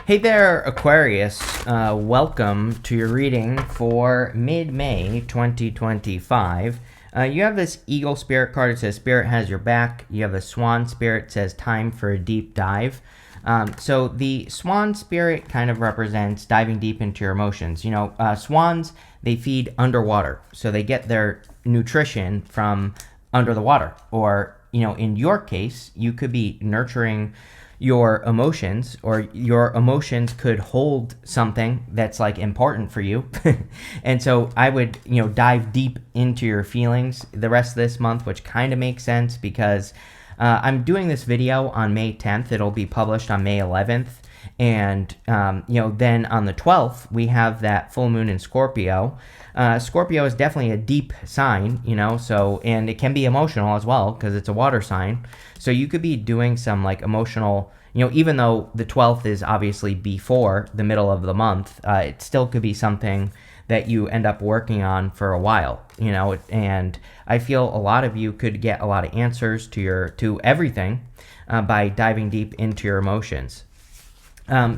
Hey there, Aquarius. Welcome to your reading for mid-May 2025. You have this Eagle Spirit card. It says Spirit has your back. You have the Swan Spirit. It says time for a deep dive. So the Swan Spirit kind of represents diving deep into your emotions. Swans, they feed underwater. So they get their nutrition from under the water. Or, in your case, you could be nurturing your emotions, or your emotions could hold something that's like important for you. And so I would, dive deep into your feelings the rest of this month, which kind of makes sense because I'm doing this video on May 10th. It'll be published on May 11th. And, then on the 12th, we have that full moon in Scorpio. Scorpio is definitely a deep sign, and it can be emotional as well because it's a water sign. So you could be doing some like emotional, even though the 12th is obviously before the middle of the month, it still could be something that you end up working on for a while, and I feel a lot of you could get a lot of answers to everything by diving deep into your emotions.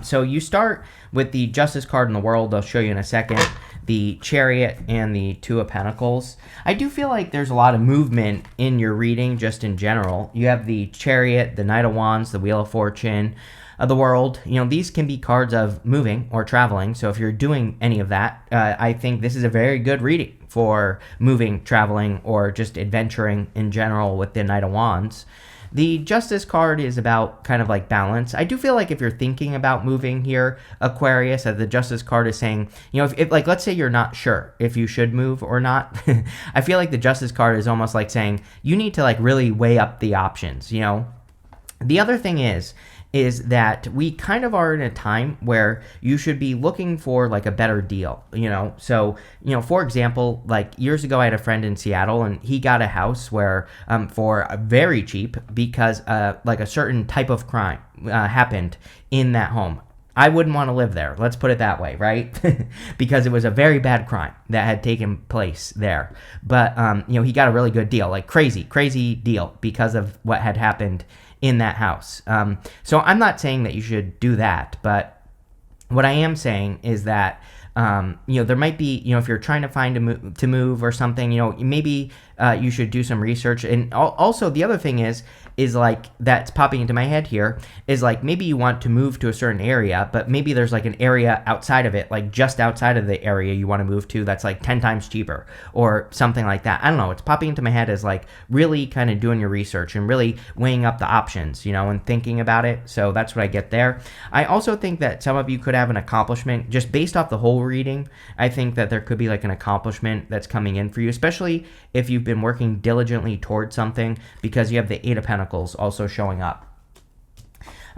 So you start with the Justice card in the World. I'll show you in a second. The Chariot and the Two of Pentacles. I do feel like there's a lot of movement in your reading just in general. You have the Chariot, the Knight of Wands, the Wheel of Fortune, the World. These can be cards of moving or traveling. So if you're doing any of that, I think this is a very good reading for moving, traveling, or just adventuring in general with the Knight of Wands. The Justice card is about kind of like balance. I do feel like if you're thinking about moving here, Aquarius, the Justice card is saying, if like, let's say you're not sure if you should move or not. I feel like the Justice card is almost like saying you need to like really weigh up the options, The other thing is that we kind of are in a time where you should be looking for like a better deal, So, for example, like years ago, I had a friend in Seattle and he got a house where for very cheap because like a certain type of crime happened in that home. I wouldn't want to live there. Let's put it that way, right? Because it was a very bad crime that had taken place there. But, he got a really good deal, like crazy deal because of what had happened in that house. So I'm not saying that you should do that, but what I am saying is that there might be, if you're trying to find to move or something, maybe you should do some research. And also the other thing is like that's popping into my head here is like maybe you want to move to a certain area, but maybe there's like an area outside of it, like just outside of the area you want to move to that's like 10 times cheaper or something like that. I don't know. It's popping into my head as like really kind of doing your research and really weighing up the options, and thinking about it. So that's what I get there. I also think that some of you could have an accomplishment just based off the whole reading. I think that there could be like an accomplishment that's coming in for you, especially if you've been working diligently towards something, because you have the Eight of Pentacles also showing up.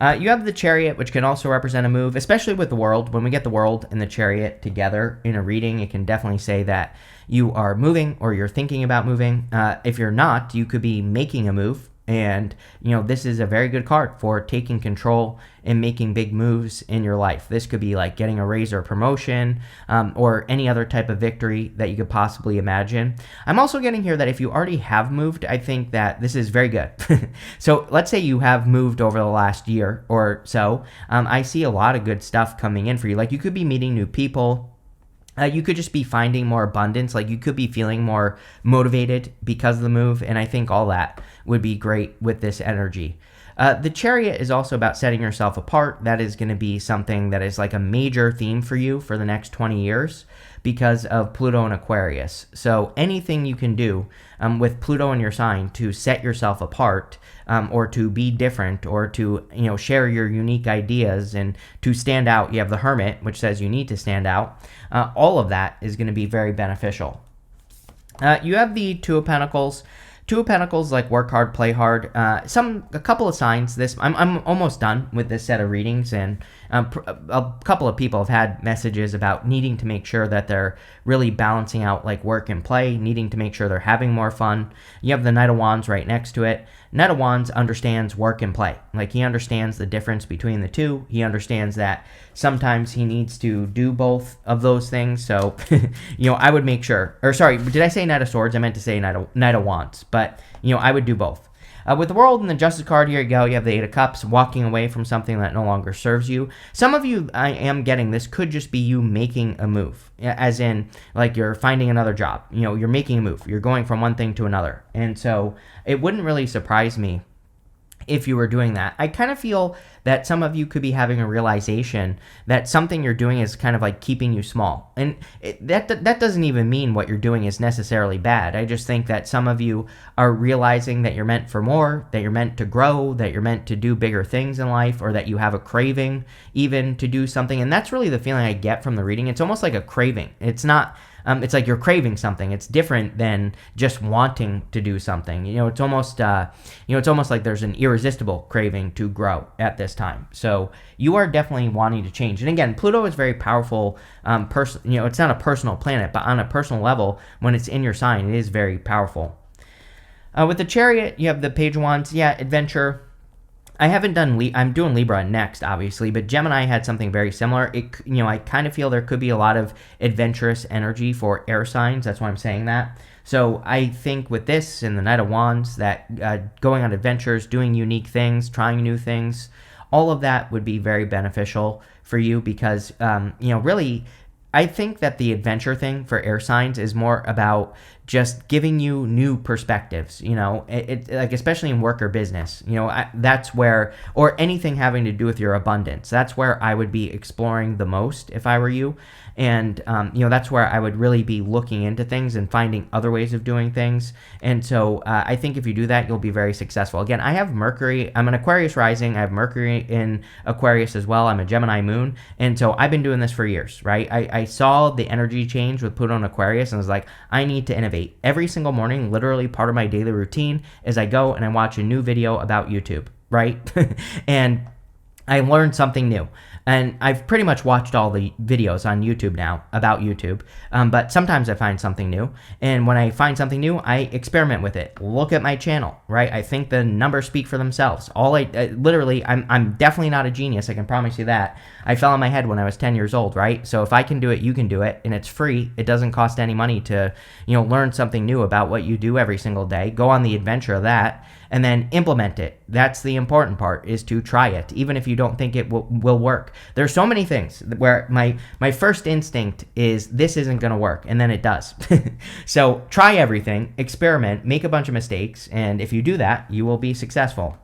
You have the Chariot, which can also represent a move, especially with the World. When we get the World and the Chariot together in a reading, it can definitely say that you are moving or you're thinking about moving. If you're not, you could be making a move. And, this is a very good card for taking control and making big moves in your life. This could be like getting a raise or a promotion or any other type of victory that you could possibly imagine. I'm also getting here that if you already have moved, I think that this is very good. So let's say you have moved over the last year or so. I see a lot of good stuff coming in for you. Like you could be meeting new people. You could just be finding more abundance. Like you could be feeling more motivated because of the move. And I think all that would be great with this energy. The Chariot is also about setting yourself apart. That is going to be something that is like a major theme for you for the next 20 years because of Pluto and Aquarius. So anything you can do with Pluto in your sign to set yourself apart or to be different or to share your unique ideas and to stand out. You have the Hermit, which says you need to stand out. All of that is going to be very beneficial. You have the Two of Pentacles. Two of Pentacles, like work hard, play hard. A couple of signs. I'm almost done with this set of readings, and a couple of people have had messages about needing to make sure that they're really balancing out like work and play, needing to make sure they're having more fun. You have the Knight of Wands right next to it. Knight of Wands understands work and play. Like he understands the difference between the two. He understands that sometimes he needs to do both of those things. So, I would make sure, or sorry, did I say Knight of Swords? I meant to say Knight of Wands, but, I would do both. With the World and the Justice card, here you go. You have the Eight of Cups, walking away from something that no longer serves you. Some of you, I am getting, this could just be you making a move, as in, like, you're finding another job. You know, you're making a move. You're going from one thing to another. And so it wouldn't really surprise me if you were doing that. I kind of feel that some of you could be having a realization that something you're doing is kind of like keeping you small. And that doesn't even mean what you're doing is necessarily bad. I just think that some of you are realizing that you're meant for more, that you're meant to grow, that you're meant to do bigger things in life, or that you have a craving even to do something. And that's really the feeling I get from the reading. It's almost like a craving. It's not it's like you're craving something. It's different than just wanting to do something. You know, it's almost like there's an irresistible craving to grow at this time. So you are definitely wanting to change. And again, Pluto is very powerful. It's not a personal planet, but on a personal level, when it's in your sign, it is very powerful. With the Chariot, you have the Page of Wands. Yeah, adventure. I haven't done, I'm doing Libra next, obviously, but Gemini had something very similar. I kind of feel there could be a lot of adventurous energy for air signs. That's why I'm saying that. So I think with this and the Knight of Wands, that going on adventures, doing unique things, trying new things, all of that would be very beneficial for you because, really, I think that the adventure thing for air signs is more about just giving you new perspectives, like especially in work or business, that's where, or anything having to do with your abundance, that's where I would be exploring the most if I were you. And, that's where I would really be looking into things and finding other ways of doing things. And so I think if you do that, you'll be very successful. Again, I have Mercury. I'm an Aquarius rising. I have Mercury in Aquarius as well. I'm a Gemini moon. And so I've been doing this for years, right? I saw the energy change with Pluto and Aquarius and was like, I need to innovate. Every single morning, literally part of my daily routine is I go and I watch a new video about YouTube, right? And I learned something new. And I've pretty much watched all the videos on YouTube now about YouTube, but sometimes I find something new. And when I find something new, I experiment with it. Look at my channel, right? I think the numbers speak for themselves. I'm definitely not a genius. I can promise you that. I fell on my head when I was 10 years old, right? So if I can do it, you can do it, and it's free. It doesn't cost any money to, learn something new about what you do every single day. Go on the adventure of that, and then implement it. That's the important part, is to try it, even if you don't think it will work. There's so many things where my first instinct is this isn't going to work, and then it does. So try everything, experiment, make a bunch of mistakes, and if you do that, you will be successful.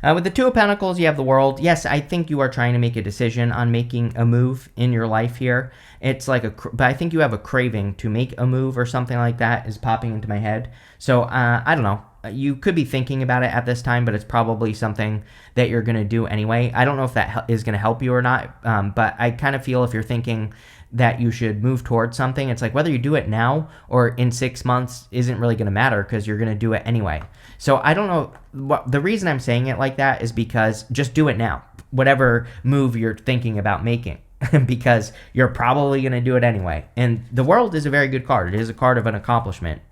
With the Two of Pentacles, you have the World. Yes, I think you are trying to make a decision on making a move in your life here. It's like but I think you have a craving to make a move or something like that is popping into my head. So I don't know. You could be thinking about it at this time, but it's probably something that you're going to do anyway. I don't know if that is going to help you or not, but I kind of feel if you're thinking that you should move towards something, it's like whether you do it now or in 6 months isn't really going to matter because you're going to do it anyway. So I don't know. The reason I'm saying it like that is because just do it now, whatever move you're thinking about making, because you're probably going to do it anyway. And the World is a very good card. It is a card of an accomplishment.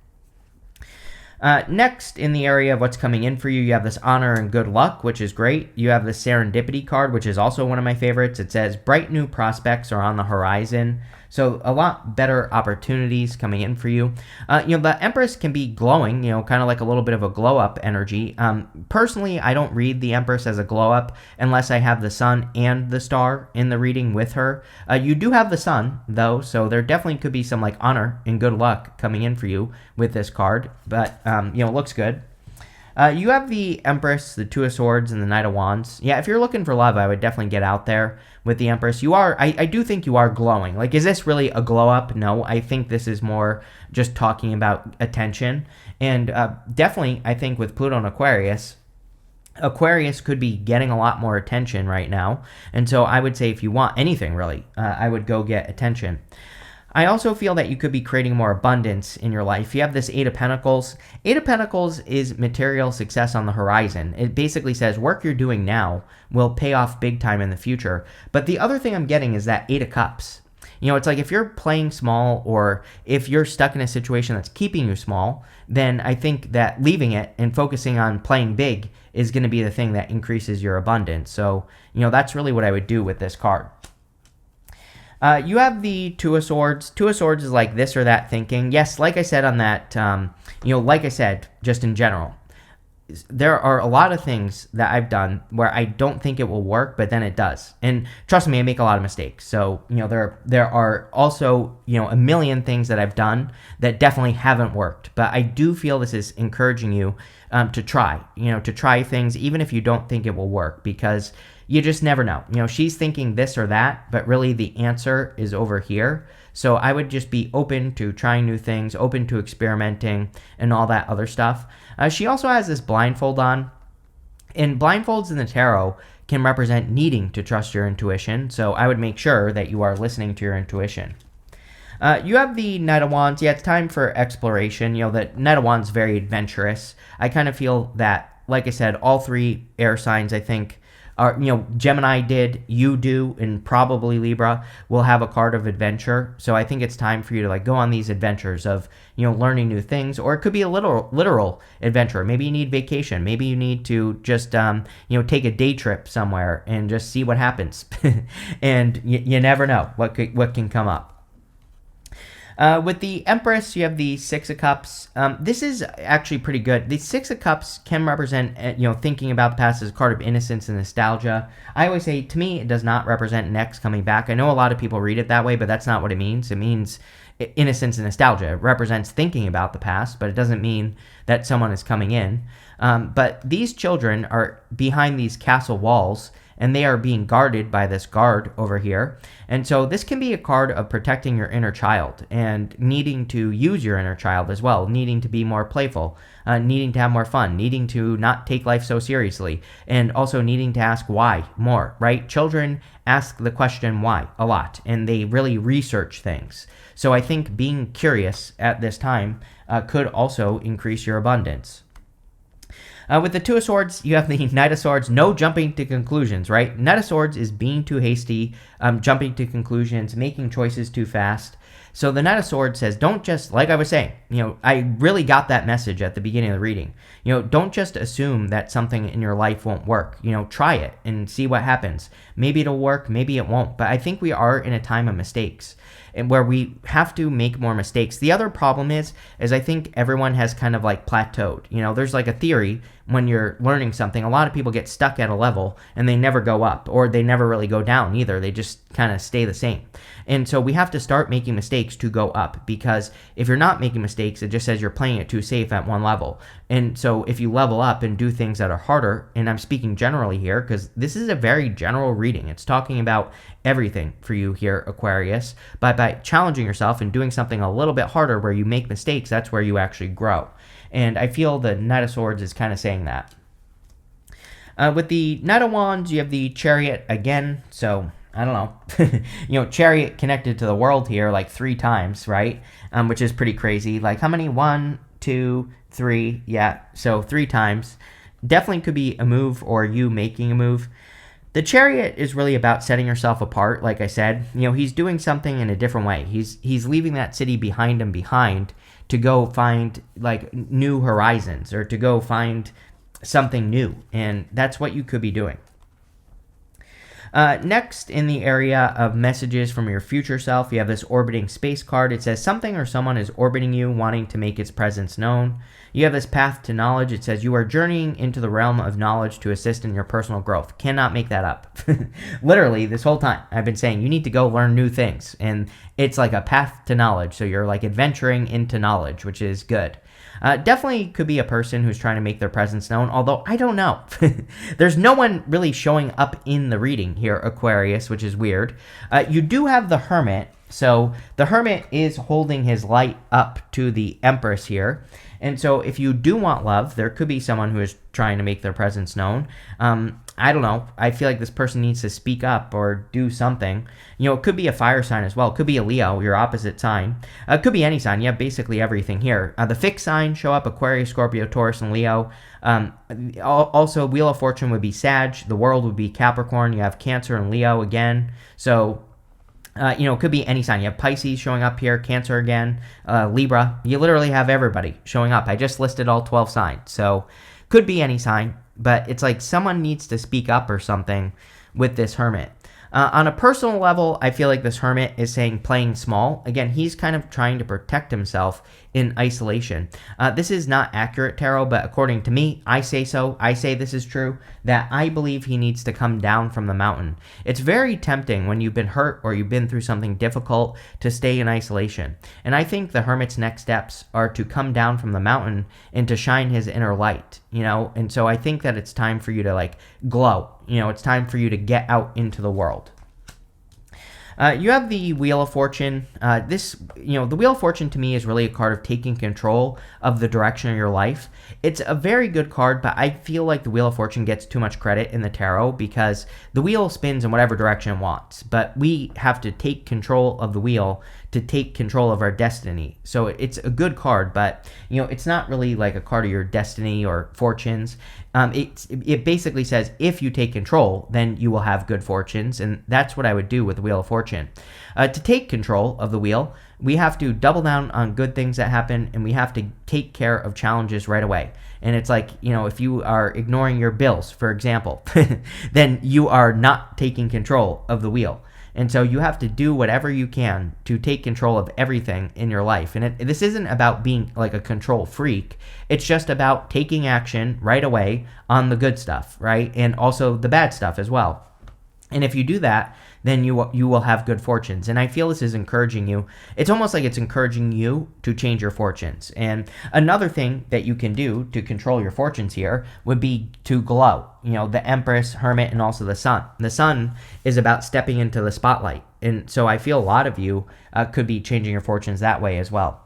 Next, in the area of what's coming in for you, you have this honor and good luck, which is great. You have the serendipity card, which is also one of my favorites. It says bright new prospects are on the horizon. So a lot better opportunities coming in for you. The Empress can be glowing, kind of like a little bit of a glow up energy. Personally, I don't read the Empress as a glow up unless I have the Sun and the Star in the reading with her. You do have the Sun though, so there definitely could be some like honor and good luck coming in for you with this card, but it looks good. You have the Empress, the Two of Swords, and the Knight of Wands. Yeah, if you're looking for love, I would definitely get out there with the Empress. I do think you are glowing. Like, is this really a glow up? No, I think this is more just talking about attention. And definitely, I think with Pluto and Aquarius could be getting a lot more attention right now. And so I would say if you want anything, really, I would go get attention. I also feel that you could be creating more abundance in your life. You have this Eight of Pentacles. Eight of Pentacles is material success on the horizon. It basically says work you're doing now will pay off big time in the future. But the other thing I'm getting is that Eight of Cups. It's like if you're playing small or if you're stuck in a situation that's keeping you small, then I think that leaving it and focusing on playing big is going to be the thing that increases your abundance. So, that's really what I would do with this card. You have the Two of Swords. Two of Swords is like this or that thinking. Yes, like I said on that, like I said, just in general, there are a lot of things that I've done where I don't think it will work, but then it does. And trust me, I make a lot of mistakes. So, there are also, a million things that I've done that definitely haven't worked. But I do feel this is encouraging you to try things, even if you don't think it will work, because you just never know. She's thinking this or that, but really the answer is over here. So I would just be open to trying new things, open to experimenting, and all that other stuff. She also has this blindfold on, and blindfolds in the tarot can represent needing to trust your intuition, so I would make sure that you are listening to your intuition. You have the Knight of Wands. Yeah, it's time for exploration. The Knight of Wands is very adventurous. I kind of feel that, like I said, all three air signs, I think, are, Gemini did, you do, and probably Libra will have a card of adventure. So I think it's time for you to go on these adventures of, learning new things, or it could be a literal adventure. Maybe you need vacation. Maybe you need to just, take a day trip somewhere and just see what happens. And you never know what can come up. With the Empress, you have the Six of Cups. This is actually pretty good. The Six of Cups can represent, thinking about the past as a card of innocence and nostalgia. I always say, to me, it does not represent an ex coming back. I know a lot of people read it that way, but that's not what it means. It means innocence and nostalgia. It represents thinking about the past, but it doesn't mean that someone is coming in. But these children are behind these castle walls, and they are being guarded by this guard over here. And so this can be a card of protecting your inner child and needing to use your inner child as well, needing to be more playful, needing to have more fun, needing to not take life so seriously, and also needing to ask why more, right? Children ask the question why a lot, and they really research things. So I think being curious at this time could also increase your abundance. With the Two of Swords, you have the Knight of Swords. No jumping to conclusions, right? Knight of Swords is being too hasty, jumping to conclusions, making choices too fast. So the Knight of Swords says, don't just, like I was saying, I really got that message at the beginning of the reading. Don't just assume that something in your life won't work. Try it and see what happens. Maybe it'll work, maybe it won't. But I think we are in a time of mistakes, and where we have to make more mistakes. The other problem is I think everyone has kind of plateaued. There's a theory when you're learning something, a lot of people get stuck at a level and they never go up, or they never really go down either. They just kind of stay the same. And so we have to start making mistakes to go up, because if you're not making mistakes, it just says you're playing it too safe at one level. And so if you level up and do things that are harder, and I'm speaking generally here because this is a very general reading. It's talking about everything for you here, Aquarius. But by challenging yourself and doing something a little bit harder where you make mistakes, that's where you actually grow. And I feel the Knight of Swords is kind of saying that. With the Knight of Wands, you have the Chariot again. So I don't know, Chariot connected to the world here 3 times, right? Which is pretty crazy. How many? 1, 2, 3. Yeah, so 3 times. Definitely could be a move or you making a move. The Chariot is really about setting yourself apart. Like I said, he's doing something in a different way. He's leaving that city behind him to go find new horizons, or to go find something new. And that's what you could be doing. Next, in the area of messages from your future self, you have this orbiting space card. It says something or someone is orbiting you, wanting to make its presence known. You have this path to knowledge. It says you are journeying into the realm of knowledge to assist in your personal growth. Cannot make that up. Literally, this whole time, I've been saying you need to go learn new things. And it's like a path to knowledge. So you're adventuring into knowledge, which is good. Definitely could be a person who's trying to make their presence known, although I don't know. There's no one really showing up in the reading here, Aquarius, which is weird. You do have the Hermit. So the Hermit is holding his light up to the Empress here. And so if you do want love, there could be someone who is trying to make their presence known. I don't know. I feel like this person needs to speak up or do something. It could be a fire sign as well. It could be a Leo, your opposite sign. It could be any sign. You have basically everything here. The fixed signs show up: Aquarius, Scorpio, Taurus, and Leo. Also, Wheel of Fortune would be Sag. The World would be Capricorn. You have Cancer and Leo again. So it could be any sign. You have Pisces showing up here, Cancer again, Libra. You literally have everybody showing up. I just listed all 12 signs. So could be any sign, but it's someone needs to speak up or something with this Hermit. On a personal level, I feel like this Hermit is saying playing small. Again, he's kind of trying to protect himself in isolation. This is not accurate tarot, but according to me, I say so. I say this is true, that I believe he needs to come down from the mountain. It's very tempting when you've been hurt or you've been through something difficult to stay in isolation. And I think the Hermit's next steps are to come down from the mountain and to shine his inner light, And so I think that it's time for you to like glow. It's time for you to get out into the world. You have the Wheel of Fortune. The Wheel of Fortune to me is really a card of taking control of the direction of your life. It's a very good card, but I feel like the Wheel of Fortune gets too much credit in the tarot because the wheel spins in whatever direction it wants, but we have to take control of the wheel to take control of our destiny. So it's a good card, but it's not really like a card of your destiny or fortunes. It basically says if you take control, then you will have good fortunes, and that's what I would do with the Wheel of Fortune. To take control of the wheel, we have to double down on good things that happen, and we have to take care of challenges right away. And it's like, if you are ignoring your bills, for example, then you are not taking control of the wheel. And so you have to do whatever you can to take control of everything in your life. And this isn't about being like a control freak. It's just about taking action right away on the good stuff, right? And also the bad stuff as well. And if you do that, then you will have good fortunes. And I feel this is encouraging you. It's almost like it's encouraging you to change your fortunes. And another thing that you can do to control your fortunes here would be to glow. The Empress, Hermit, and also the Sun. The Sun is about stepping into the spotlight. And so I feel a lot of you could be changing your fortunes that way as well.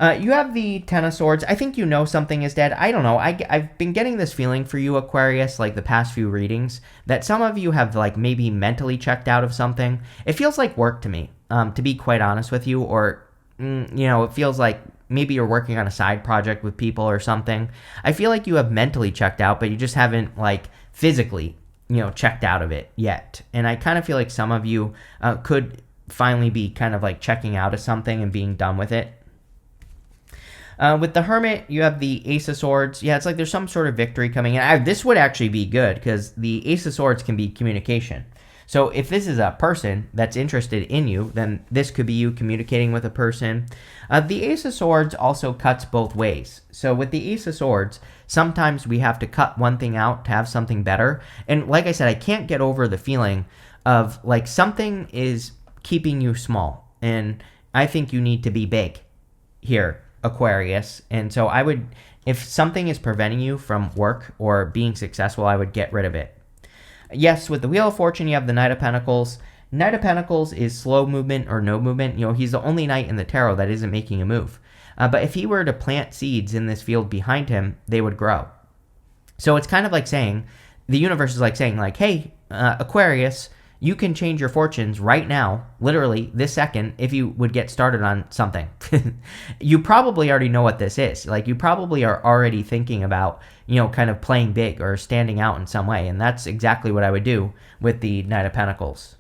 You have the Ten of Swords. I think something is dead. I don't know. I've been getting this feeling for you, Aquarius, like the past few readings, that some of you have like maybe mentally checked out of something. It feels like work to me, to be quite honest with you, or, it feels like maybe you're working on a side project with people or something. I feel like you have mentally checked out, but you just haven't like physically, checked out of it yet. And I kind of feel like some of you could finally be kind of like checking out of something and being done with it. With the Hermit, you have the Ace of Swords. Yeah, it's like there's some sort of victory coming in. This would actually be good because the Ace of Swords can be communication. So if this is a person that's interested in you, then this could be you communicating with a person. The Ace of Swords also cuts both ways. So with the Ace of Swords, sometimes we have to cut one thing out to have something better. And like I said, I can't get over the feeling of like something is keeping you small. And I think you need to be big here, Aquarius. And so if something is preventing you from work or being successful, I would get rid of it. Yes, with the Wheel of Fortune, you have the Knight of Pentacles. Knight of Pentacles is slow movement or no movement. He's the only knight in the tarot that isn't making a move. But if he were to plant seeds in this field behind him, they would grow. So it's kind of like saying, the universe is like saying, like, hey, Aquarius, you can change your fortunes right now, literally this second, if you would get started on something. You probably already know what this is. Like, you probably are already thinking about, kind of playing big or standing out in some way. And that's exactly what I would do with the Knight of Pentacles.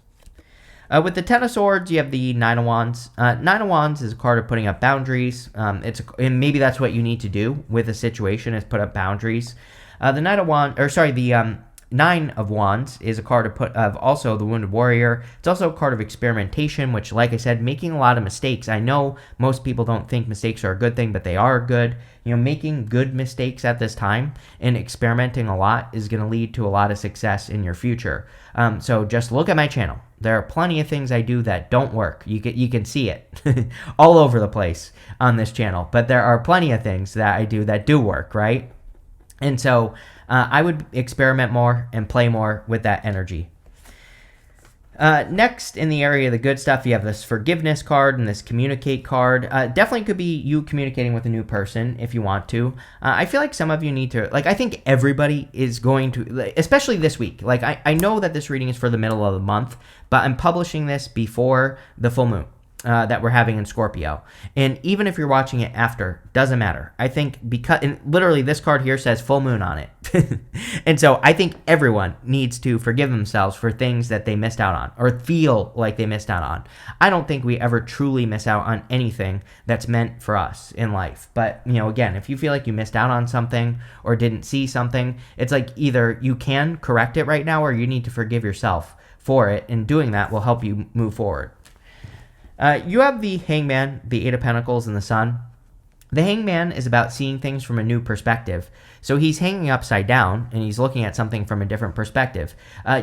With the Ten of Swords, you have the Nine of Wands. Nine of Wands is a card of putting up boundaries. And maybe that's what you need to do with a situation, is put up boundaries. The Nine of Wands is a card of also the Wounded Warrior. It's also a card of experimentation, which, like I said, making a lot of mistakes. I know most people don't think mistakes are a good thing, but they are good. Making good mistakes at this time and experimenting a lot is going to lead to a lot of success in your future. So just look at my channel. There are plenty of things I do that don't work. You can see it all over the place on this channel, but there are plenty of things that I do that do work, right? And so I would experiment more and play more with that energy. Next, in the area of the good stuff, you have this forgiveness card and this communicate card. Definitely could be you communicating with a new person if you want to. I feel like some of you need to, I think everybody is going to, especially this week. I know that this reading is for the middle of the month, but I'm publishing this before the full moon that we're having in Scorpio. And even if you're watching it after, doesn't matter. I think and literally this card here says full moon on it. And so I think everyone needs to forgive themselves for things that they missed out on or feel like they missed out on. I don't think we ever truly miss out on anything that's meant for us in life. But, again, if you feel like you missed out on something or didn't see something, it's like either you can correct it right now or you need to forgive yourself for it, and doing that will help you move forward. You have the Hangman, the Eight of Pentacles, and the Sun. The Hangman is about seeing things from a new perspective. So he's hanging upside down, and he's looking at something from a different perspective.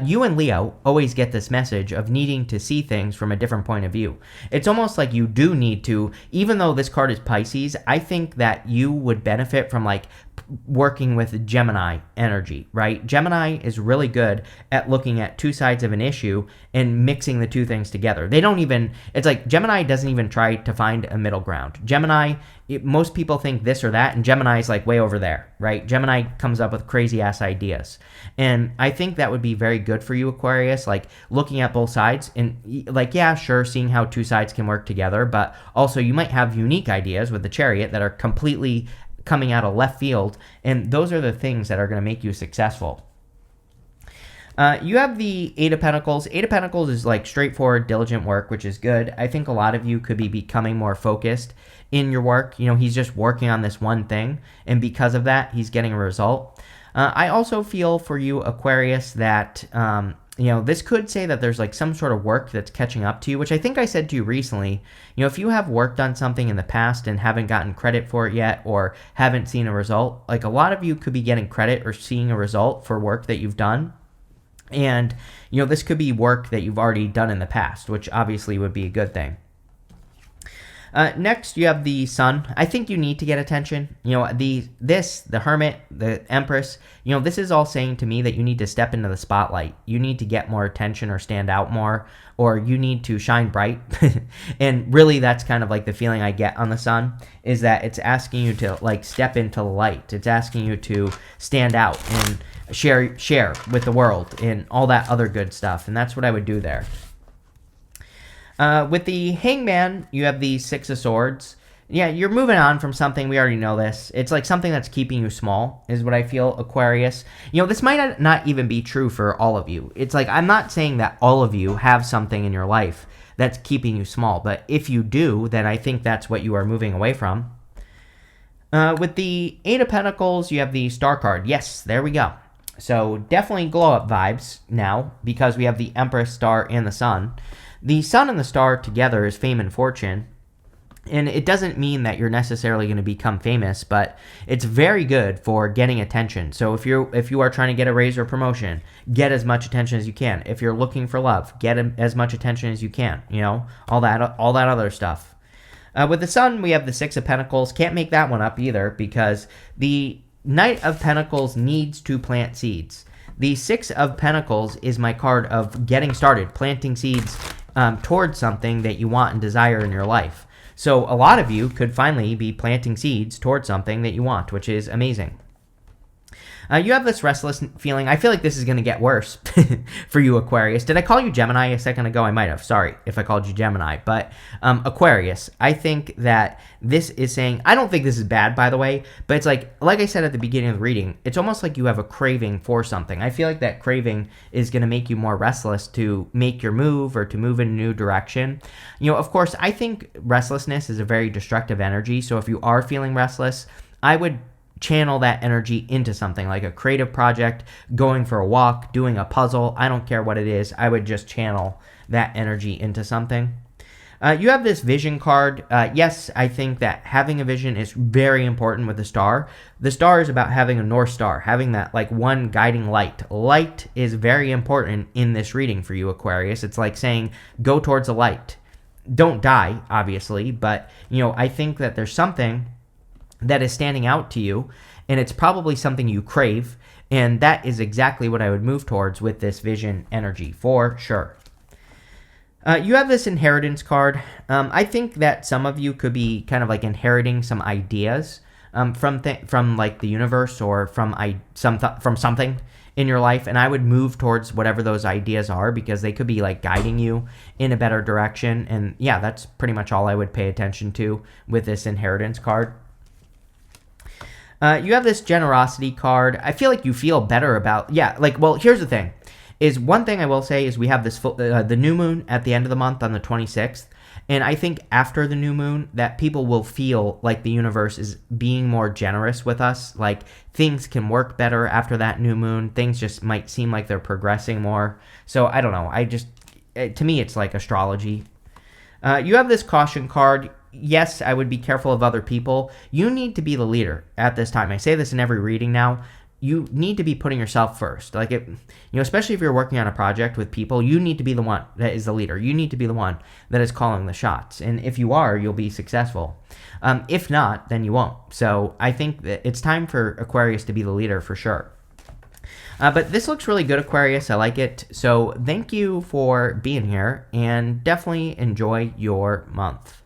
You and Leo always get this message of needing to see things from a different point of view. It's almost like you do need to, even though this card is Pisces, I think that you would benefit from like working with Gemini energy, right? Gemini is really good at looking at two sides of an issue and mixing the two things together. They don't even, it's like Gemini doesn't even try to find a middle ground. Gemini, most people think this or that, and Gemini is like way over there, right? Gemini comes up with crazy ass ideas. And I think that would be very good for you, Aquarius, like looking at both sides and like, yeah, sure, seeing how two sides can work together, but also you might have unique ideas with the Chariot that are completely coming out of left field, and those are the things that are going to make you successful. You have the Eight of Pentacles. Eight of Pentacles is like straightforward, diligent work, which is good. I think a lot of you could be becoming more focused in your work. You know, he's just working on this one thing, and because of that, he's getting a result. I also feel for you, Aquarius, that you know, this could say that there's like some sort of work that's catching up to you, which I think I said to you recently. You know, if you have worked on something in the past and haven't gotten credit for it yet, or haven't seen a result, like a lot of you could be getting credit or seeing a result for work that you've done. And, you know, this could be work that you've already done in the past, which obviously would be a good thing. Next, you have the Sun. I think you need to get attention. You know, the Hermit, the Empress, you know, this is all saying to me that you need to step into the spotlight. You need to get more attention or stand out more, or you need to shine bright. And really, that's kind of like the feeling I get on the Sun, is that it's asking you to like step into the light. It's asking you to stand out and share with the world and all that other good stuff. And that's what I would do there. With the Hangman, you have the Six of Swords. Yeah, you're moving on from something. We already know this. It's like something that's keeping you small, is what I feel, Aquarius. You know, this might not even be true for all of you. It's like, I'm not saying that all of you have something in your life that's keeping you small, but if you do, then I think that's what you are moving away from. With the Eight of Pentacles, you have the Star card. Yes, there we go. So definitely glow up vibes now, because we have the Empress, Star, and the Sun. The Sun and the Star together is fame and fortune, and it doesn't mean that you're necessarily going to become famous, but it's very good for getting attention. So if you are trying to get a raise or promotion, get as much attention as you can. If you're looking for love, get as much attention as you can. You know, all that other stuff. With the Sun, we have the Six of Pentacles. Can't make that one up either, because the Knight of Pentacles needs to plant seeds. The Six of Pentacles is my card of getting started, planting seeds towards something that you want and desire in your life. So a lot of you could finally be planting seeds towards something that you want, which is amazing. You have this restless feeling. I feel like this is going to get worse for you, Aquarius. Did I call you Gemini a second ago? I might have. Sorry if I called you Gemini. But Aquarius, I think that this is saying, I don't think this is bad, by the way, but it's like I said at the beginning of the reading, it's almost like you have a craving for something. I feel like that craving is going to make you more restless to make your move or to move in a new direction. You know, of course, I think restlessness is a very destructive energy. So if you are feeling restless, I would channel that energy into something like a creative project, going for a walk, doing a puzzle. I don't care what it is. I would just channel that energy into something. You have this vision card. Yes, I think that having a vision is very important with the star. The star is about having a North Star, having that like one guiding light. Light is very important in this reading for you, Aquarius. It's like saying, go towards the light. Don't die, obviously, but you know, I think that there's something that is standing out to you, and it's probably something you crave, and that is exactly what I would move towards with this vision energy, for sure. You have this inheritance card. I think that some of you could be kind of like inheriting some ideas from like the universe or from something in your life, and I would move towards whatever those ideas are, because they could be like guiding you in a better direction. And yeah, that's pretty much all I would pay attention to with this inheritance card. You have this generosity card. I feel like you feel better about, well, here's the thing. Is one thing I will say is we have this the new moon at the end of the month on the 26th. And I think after the new moon that people will feel like the universe is being more generous with us. Like things can work better after that new moon. Things just might seem like they're progressing more. So I don't know. To me, it's like astrology. You have this caution card. Yes, I would be careful of other people. You need to be the leader at this time. I say this in every reading now. You need to be putting yourself first. Especially if you're working on a project with people, you need to be the one that is the leader. You need to be the one that is calling the shots. And if you are, you'll be successful. If not, then you won't. So I think that it's time for Aquarius to be the leader for sure. But this looks really good, Aquarius. I like it. So thank you for being here and definitely enjoy your month.